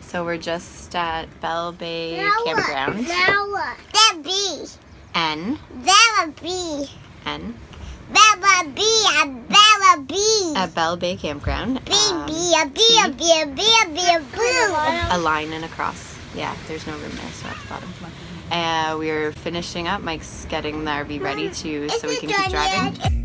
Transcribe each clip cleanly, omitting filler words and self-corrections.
So we're just at Belle Baie Campground. Belle Baie. N. Belle Baie. N. Belle Baie. Belle Baie. At Belle Baie Campground. A line and a cross. Yeah, there's no room there, so at the bottom. We're finishing up. Mike's getting the RV ready so we can keep driving.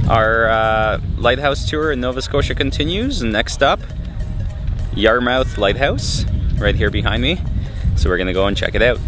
Our lighthouse tour in Nova Scotia continues. Next up, Yarmouth Lighthouse, right here behind me. So we're gonna go and check it out.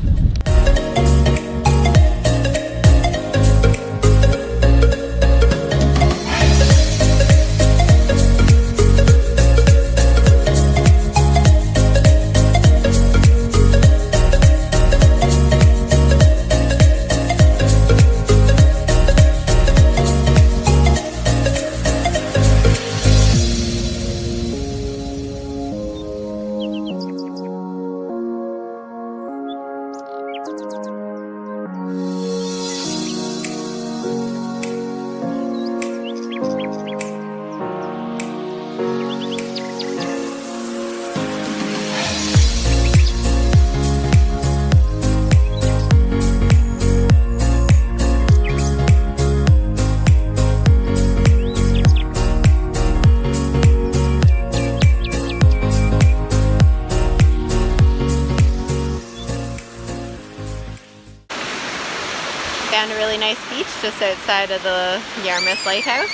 Found a really nice beach just outside of the Yarmouth Lighthouse.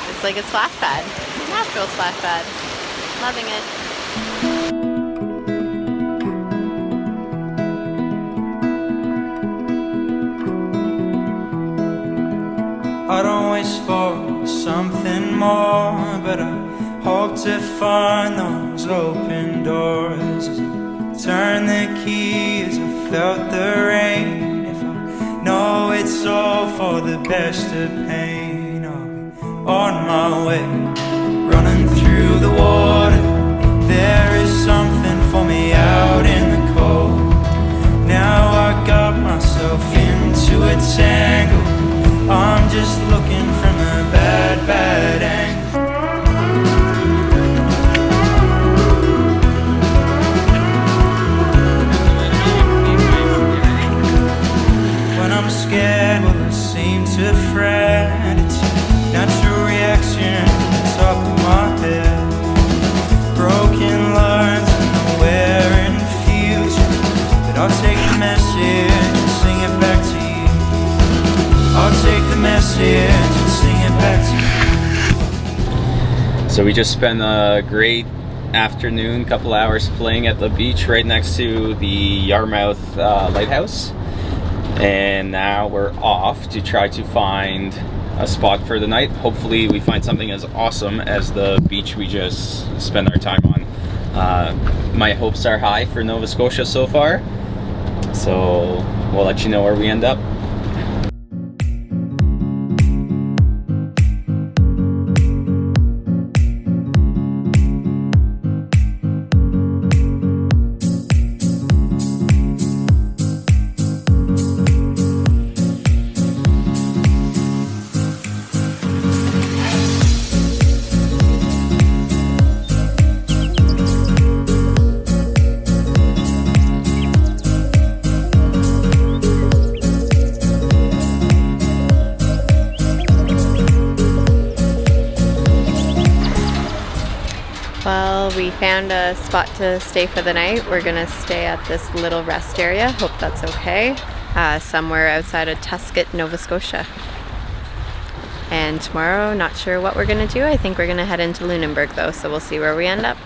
It's like a splash pad, a natural splash pad. Loving it. I don't wish for something more, but I hope to find those open doors. As I turn the key, as I felt the rain, if I know it's all for the best of pain, I'll be on my way, running through the water. There is something for me out in the cold. Now I got myself into a tangle. I'm just looking from a bad, bad angle. When I'm scared, well, I seem to fret. It's a natural reaction from the top of my head. Broken lines, nowhere in the future. But I'll take the message and sing it back to you. I'll take the message and sing it back to you. So we just spent a great afternoon, couple hours playing at the beach right next to the Yarmouth Lighthouse. And now we're off to try to find a spot for the night. Hopefully we find something as awesome as the beach we just spent our time on. My hopes are high for Nova Scotia so far. So we'll let you know where we end up. we found a spot to stay for the night. We're gonna stay at this little rest area. Hope that's okay. Somewhere outside of Tuscot, Nova Scotia. And tomorrow, not sure what we're gonna do. I think we're gonna head into Lunenburg though, so we'll see where we end up.